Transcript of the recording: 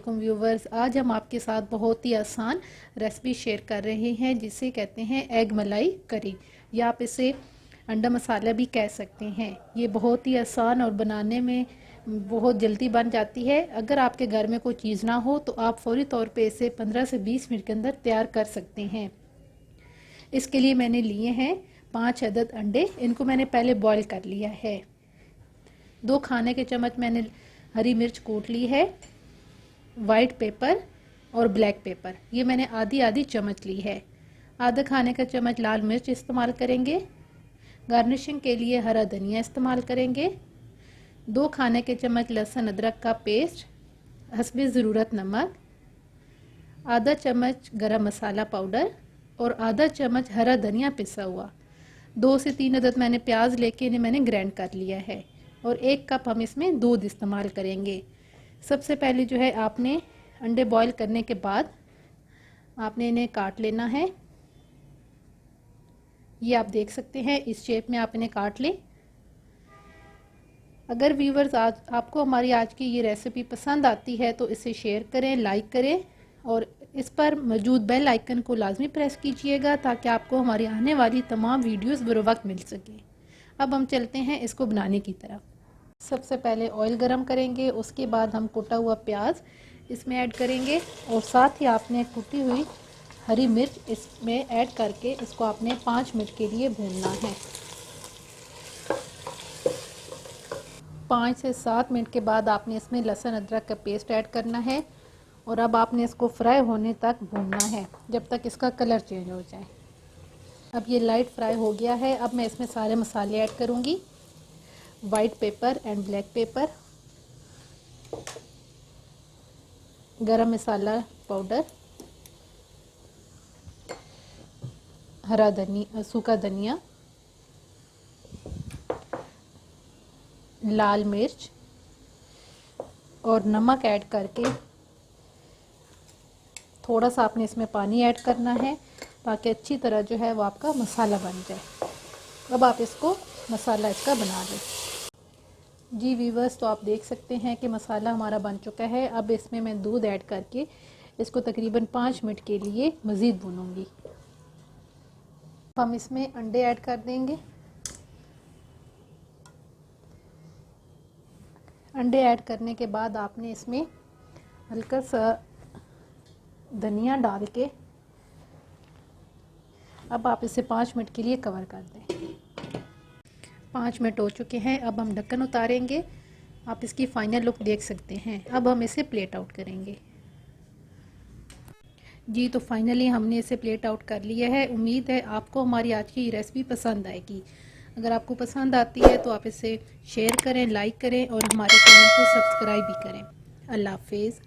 वालेकुम व्यूवर्स। आज हम आपके साथ बहुत ही आसान रेसिपी शेयर कर रहे हैं जिसे कहते हैं एग मलाई करी, या आप इसे अंडा मसाला भी कह सकते हैं। ये बहुत ही आसान और बनाने में बहुत जल्दी बन जाती है। अगर आपके घर में कोई चीज़ ना हो तो आप फौरी तौर पे इसे 15 से 20 मिनट के अंदर तैयार कर सकते हैं। इसके लिए मैंने लिए हैं 5 अदद अंडे। इनको मैंने पहले बॉईल कर लिया है। 2 खाने के चम्मच मैंने हरी मिर्च कूट ली है। वाइट पेपर और ब्लैक पेपर ये मैंने आधी आधी चम्मच ली है। आधा खाने का चम्मच लाल मिर्च इस्तेमाल करेंगे। गार्निशिंग के लिए हरा धनिया इस्तेमाल करेंगे। 2 खाने के चम्मच लहसुन अदरक का पेस्ट, हस्बे ज़रूरत नमक, आधा चम्मच गरम मसाला पाउडर और आधा चम्मच हरा धनिया पिसा हुआ। 2 से 3 अदद मैंने प्याज लेके इन्हें मैंने ग्राइंड कर लिया है और 1 कप हम इसमें दूध इस्तेमाल करेंगे। सबसे पहले जो है आपने अंडे बॉईल करने के बाद आपने इन्हें काट लेना है। ये आप देख सकते हैं, इस शेप में आप इन्हें काट लें। अगर व्यूवर्स आज आपको हमारी आज की ये रेसिपी पसंद आती है तो इसे शेयर करें, लाइक करें और इस पर मौजूद बेल आइकन को लाजमी प्रेस कीजिएगा ताकि आपको हमारी आने वाली तमाम वीडियोस बर वक्त मिल सके। अब हम चलते हैं इसको बनाने की तरफ। सबसे पहले ऑयल गरम करेंगे, उसके बाद हम कुटा हुआ प्याज इसमें ऐड करेंगे और साथ ही आपने कुटी हुई हरी मिर्च इसमें ऐड करके इसको आपने 5 मिनट के लिए भूनना है। 5 से 7 मिनट के बाद आपने इसमें लहसुन अदरक का पेस्ट ऐड करना है और अब आपने इसको फ्राई होने तक भूनना है जब तक इसका कलर चेंज हो जाए। अब ये लाइट फ्राई हो गया है। अब मैं इसमें सारे मसाले ऐड करूँगी। White paper and black pepper, गरम मसाला पाउडर, हरा धनिया, सूखा धनिया, लाल मिर्च और नमक ऐड करके थोड़ा सा आपने इसमें पानी ऐड करना है ताकि अच्छी तरह जो है वो आपका मसाला बन जाए। अब आप इसको मसाला इसका बना लें। जी व्यूवर्स, तो आप देख सकते हैं कि मसाला हमारा बन चुका है। अब इसमें मैं दूध ऐड करके इसको तकरीबन 5 मिनट के लिए मज़ीद भूनूंगी। हम इसमें अंडे ऐड कर देंगे। अंडे ऐड करने के बाद आपने इसमें हल्का सा धनिया डाल के अब आप इसे 5 मिनट के लिए कवर कर दें। 5 मिनट हो चुके हैं। अब हम ढक्कन उतारेंगे। आप इसकी फाइनल लुक देख सकते हैं। अब हम इसे प्लेट आउट करेंगे। जी तो फाइनली हमने इसे प्लेट आउट कर लिया है। उम्मीद है आपको हमारी आज की रेसिपी पसंद आएगी। अगर आपको पसंद आती है तो आप इसे शेयर करें, लाइक करें और हमारे चैनल को सब्सक्राइब भी करें। अल्लाह हाफिज़।